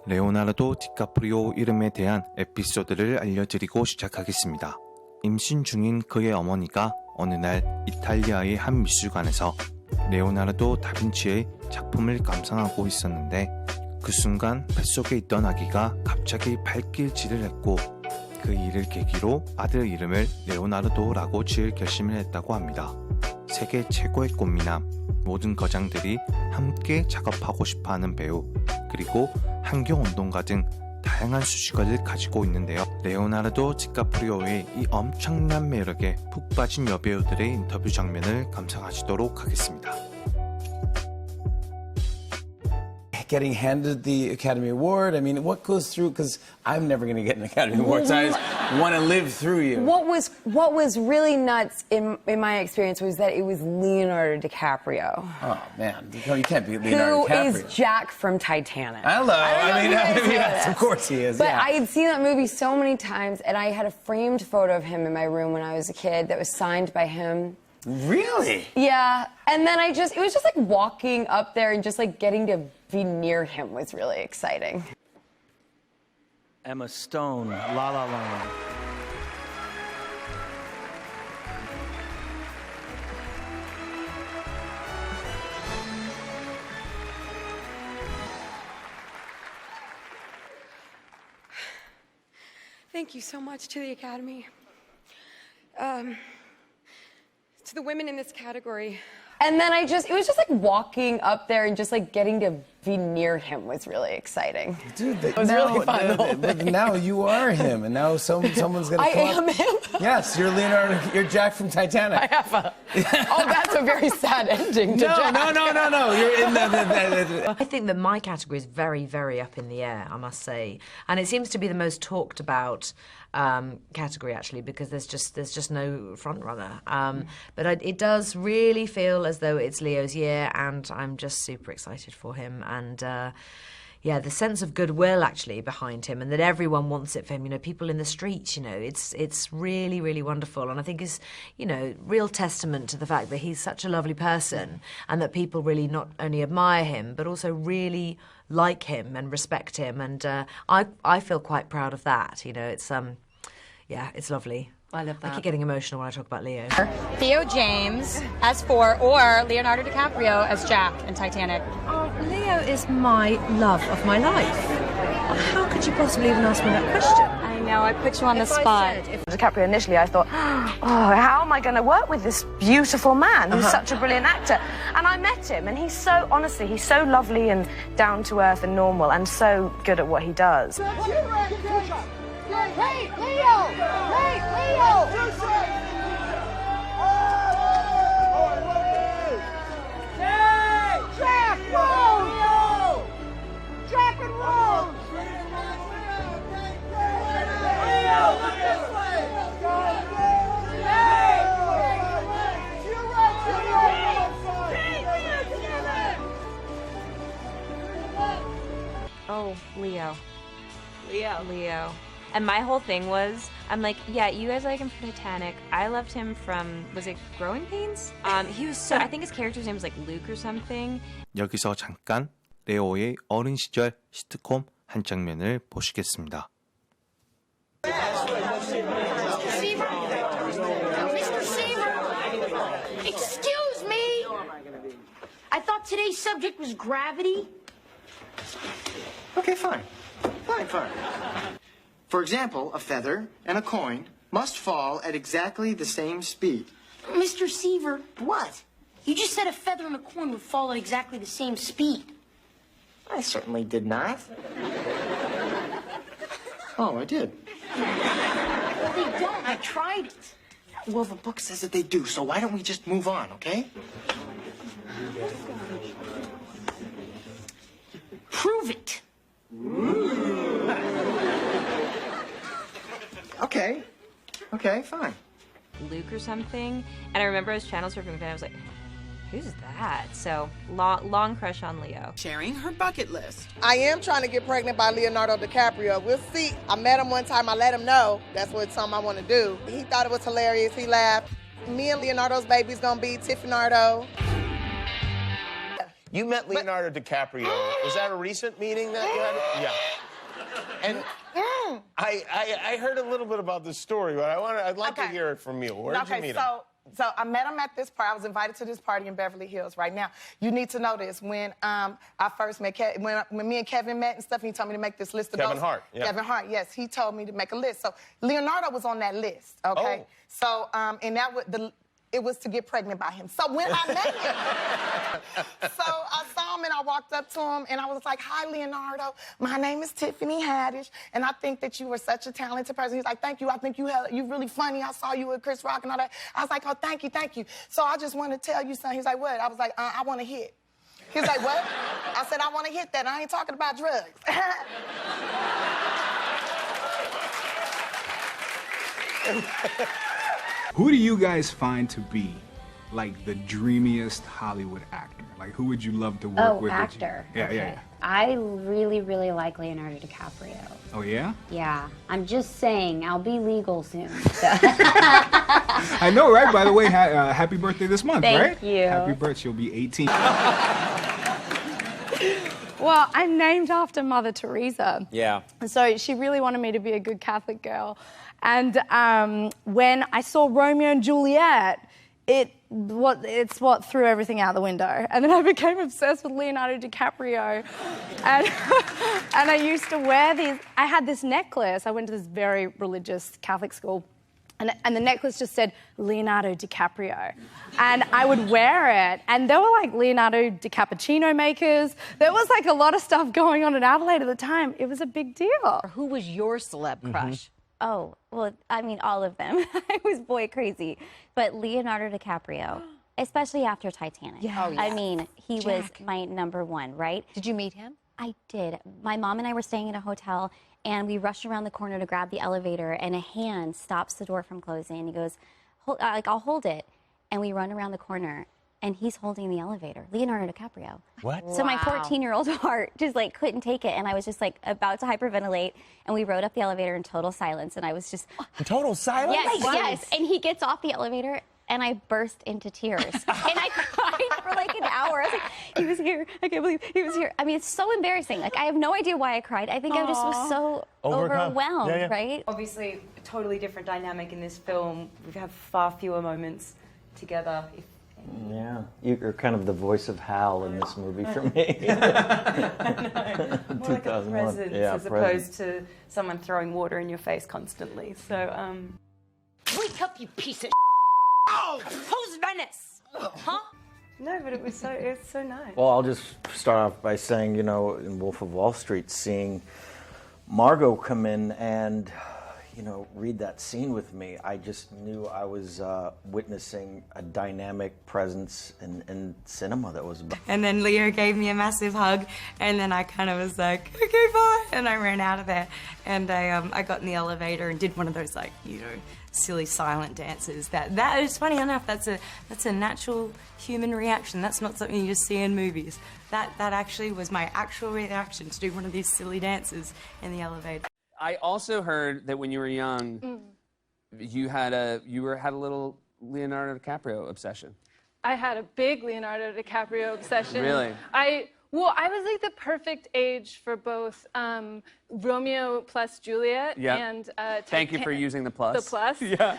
레오나르도 디카프리오 이름에 대한 에피소드를 알려드리고 시작하겠습니다. 임신 중인 그의 어머니가 어느 날 이탈리아의 한 미술관에서 레오나르도 다빈치의 작품을 감상하고 있었는데 그 순간 뱃속에 있던 아기가 갑자기 발길질을 했고 그 일을 계기로 아들 이름을 레오나르도라고 지을 결심을 했다고 합니다. 세계 최고의 꽃미남, 모든 거장들이 함께 작업하고 싶어하는 배우, 그리고 환경운동가 등 다양한 수식어를 가지고 있는데요. 레오나르도 디카프리오의 이 엄청난 매력에 푹 빠진 여배우들의 인터뷰 장면을 감상하시도록 하겠습니다. Getting handed the Academy Award, I mean, what goes through, because I'm never going to get an Academy Award, so I just want to live through you. What was really nuts in my experience was that it was Leonardo DiCaprio. Oh, man, you can't beat Leonardo DiCaprio. Who is Jack from Titanic. Hello, I mean, yes, of course he is, But yeah. I had seen that movie so many times, and I had a framed photo of him in my room when I was a kid that was signed by him. Really? Yeah, and then it was just like walking up there and just like getting to be near him was really exciting. Emma스톤, La La Land. Thank you so much to the Academy. To the women in this category. And then it was just like walking up there and just like getting to be near him was really exciting. Dude, it was really fun. The whole but thing. now you are him, and now someone's going to come I up. am him. Yes, you're Leonardo, you're Jack from Titanic. I have a. Oh, that's a very sad ending to Jack. No. You're in the. I think that my category is very, very up in the air, I must say, and it seems to be the most talked about category actually, because there's just no front runner. But it does really feel as though it's Leo's year, and I'm just super excited for him. And yeah, the sense of goodwill actually behind him, and that everyone wants it for him. You know, people in the streets. You know, it's really, really wonderful, and I think is real testament to the fact that he's such a lovely person, and that people really not only admire him but also really like him and respect him. And I feel quite proud of that. You know, it's it's lovely. I love that. I keep getting emotional when I talk about Leo. Theo James as 4 or Leonardo DiCaprio as Jack in Titanic. Oh, Leo is my love of my life. How could you possibly even ask me that question? I know, I put you on the spot. DiCaprio initially, I thought, oh, how am I going to work with this beautiful man who's such a brilliant actor? And I met him, and he's so lovely and down to earth and normal, and so good at what he does. Hey, Leo! Hey, Leo! Hey! Jack! Whoa! Jack and Rose! Leo, look this way! Hey! Oh, Leo. Leo. And my whole thing was, I'm like, yeah, you guys like him from Titanic. I loved him from, was it Growing Pains? He was so, I think his character's name was like Luke or something. 여기서 잠깐 레오의 어린 시절 시트콤 한 장면을 보시겠습니다. Mr. Seaver! Excuse me! I thought today's subject was gravity. Okay, fine. Fine. For example, a feather and a coin must fall at exactly the same speed. Mr. Seaver, what? You just said a feather and a coin would fall at exactly the same speed. I certainly did not. Oh, I did. Well, they don't. I tried it. Well, the book says that they do, so why don't we just move on, okay? Prove it. Okay, fine. Luke or something. And I remember I was channel surfing with him, I was like, who's that? So, long crush on Leo. Sharing her bucket list. I am trying to get pregnant by Leonardo DiCaprio. We'll see. I met him one time. I let him know that's what something I want to do. He thought it was hilarious. He laughed. Me and Leonardo's baby's going to be Tiffany. You met Leonardo DiCaprio. Was that a recent meeting that you had? Yeah. And I heard a little bit about this story, but I'd like to hear it from you. Where did you meet him? So I met him at this party. I was invited to this party in Beverly Hills right now. You need to know this. When I first met when me and Kevin met and stuff, he told me to make this list of Kevin Hart, yeah. Kevin Hart, yes. He told me to make a list. So Leonardo was on that list, okay? Oh. So, and that was it was to get pregnant by him. So when I met him, so I saw him and I walked up to him and I was like, "Hi, Leonardo. My name is Tiffany Haddish, and I think that you were such a talented person." He's like, "Thank you. I think you're really funny. I saw you with Chris Rock and all that." I was like, "Oh, thank you, thank you." So I just want to tell you something. He's like, "What?" I was like, "I want to hit." He's like, "What?" I said, "I want to hit that. I ain't talking about drugs." Who do you guys find to be like the dreamiest Hollywood actor? Like, who would you love to work with? Actor. Yeah, okay. yeah. I really, really like Leonardo DiCaprio. Oh, yeah? Yeah. I'm just saying, I'll be legal soon. So. I know, right? By the way, happy birthday this month, right? Thank you. Happy birthday. You'll be 18. Well, I'm named after Mother Teresa. Yeah. So she really wanted me to be a good Catholic girl. And when I saw Romeo and Juliet, it's what threw everything out the window. And then I became obsessed with Leonardo DiCaprio. And, and I used to wear these. I had this necklace. I went to this very religious Catholic school. And the necklace just said Leonardo DiCaprio. And I would wear it. And there were like Leonardo DiCappuccino makers. There was like a lot of stuff going on in Adelaide at the time. It was a big deal. Who was your celeb crush? Oh, well, I mean, all of them. I was boy crazy. But Leonardo DiCaprio, especially after Titanic. Yeah. Oh, yeah. I mean, he was my number one, right? Did you meet him? I did. My mom and I were staying in a hotel, and we rushed around the corner to grab the elevator, and a hand stops the door from closing, and he goes, I'll hold it. And we run around the corner, and he's holding the elevator, Leonardo DiCaprio. What? So my 14-year-old heart just like couldn't take it, and I was just like about to hyperventilate, and we rode up the elevator in total silence, and I was just... Total silence? Yes. And he gets off the elevator, and I burst into tears. And I cried for like an hour. I was like, he was here. I can't believe he was here. I mean, it's so embarrassing. Like, I have no idea why I cried. I think I just was so overwhelmed, right? Obviously, a totally different dynamic in this film. We have far fewer moments together. Yeah, you're kind of the voice of Hal in this movie for me. More like a presence as opposed to someone throwing water in your face constantly. So, Wake up, you piece of Oh! Who's Venice? Huh? No, but it's so nice. Well, I'll just start off by saying, you know, in Wolf of Wall Street, seeing Margot come in and, you know, read that scene with me, I just knew I was witnessing a dynamic presence in cinema that was... And then Leo gave me a massive hug, and then I kind of was like, okay, bye, and I ran out of there. And I got in the elevator and did one of those, like, you know, silly silent dances. That is funny enough, that's a natural human reaction. That's not something you just see in movies. That actually was my actual reaction, to do one of these silly dances in the elevator. I also heard that when you were young, you had a little Leonardo DiCaprio obsession. I had a big Leonardo DiCaprio obsession. Really? I was like the perfect age for both Romeo plus Juliet and Thank you for using the plus. The plus. Yeah.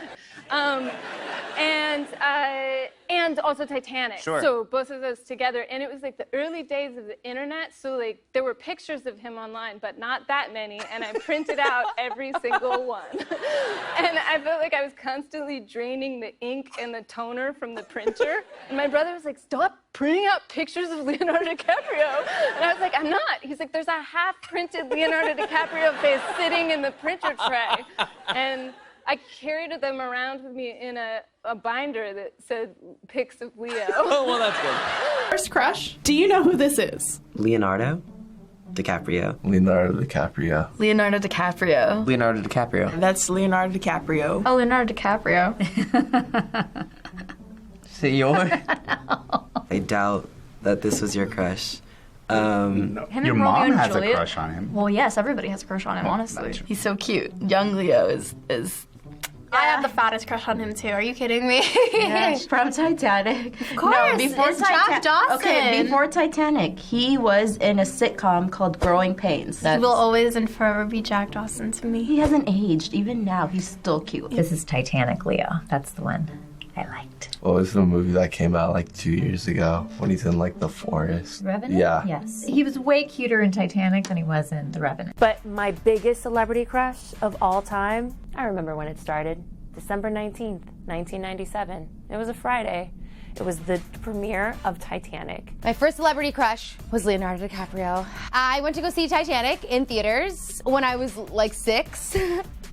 And also Titanic. Sure. So both of those together, and it was like the early days of the internet. So like there were pictures of him online, but not that many, and I printed out every single one. And I felt like I was constantly draining the ink and the toner from the printer. And my brother was like, "Stop printing out pictures of Leonardo DiCaprio." And I was like, "I'm not." He's like, "There's a half-printed Leonardo DiCaprio face sitting in the printer tray." And I carried them around with me in a binder that said pics of Leo. Oh, well, that's good. First crush. Do you know who this is? Leonardo DiCaprio. Leonardo DiCaprio. Leonardo DiCaprio. Leonardo DiCaprio. That's Leonardo DiCaprio. Oh, Leonardo DiCaprio. Senor? I doubt that this was your crush. No. Your mom has a crush on him. Well, yes, everybody has a crush on him, honestly. He's so cute. Young Leo is I have the fattest crush on him too. Are you kidding me? Yes, from Titanic. Of course, it's Jack Dawson. Okay, before Titanic, he was in a sitcom called Growing Pains. He will always and forever be Jack Dawson to me. He hasn't aged. Even now, he's still cute. This is Titanic, Leo. That's the one I liked. What was the movie that came out like 2 years ago when he's in like the forest? Revenant? Yeah. Yes. He was way cuter in Titanic than he was in The Revenant. But my biggest celebrity crush of all time, I remember when it started. December 19th, 1997. It was a Friday. It was the premiere of Titanic. My first celebrity crush was Leonardo DiCaprio. I went to go see Titanic in theaters when I was like 6,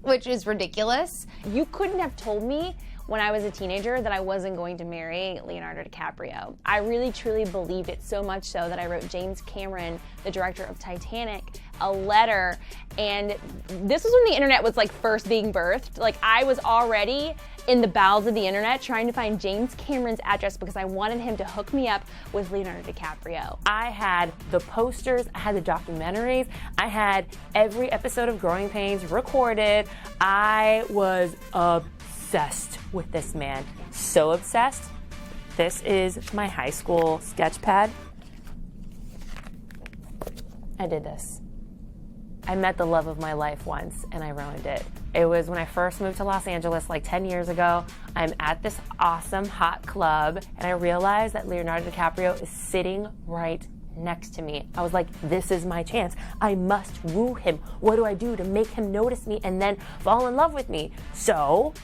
which is ridiculous. You couldn't have told me when I was a teenager that I wasn't going to marry Leonardo DiCaprio. I really truly believed it, so much so that I wrote James Cameron, the director of Titanic, a letter. And this was when the internet was like first being birthed. Like I was already in the bowels of the internet trying to find James Cameron's address because I wanted him to hook me up with Leonardo DiCaprio. I had the posters, I had the documentaries, I had every episode of Growing Pains recorded. I was obsessed with this man. So obsessed. This is my high school sketch pad. I did this. I met the love of my life once and I ruined it. It was when I first moved to Los Angeles like 10 years ago. I'm at this awesome hot club and I realized that Leonardo DiCaprio is sitting right next to me. I was like, this is my chance. I must woo him. What do I do to make him notice me and then fall in love with me? So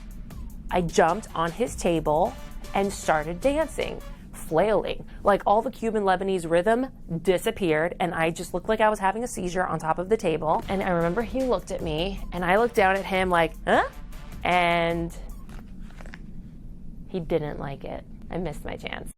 I jumped on his table and started dancing, flailing. Like all the Cuban Lebanese rhythm disappeared and I just looked like I was having a seizure on top of the table. And I remember he looked at me and I looked down at him like, huh? And he didn't like it. I missed my chance.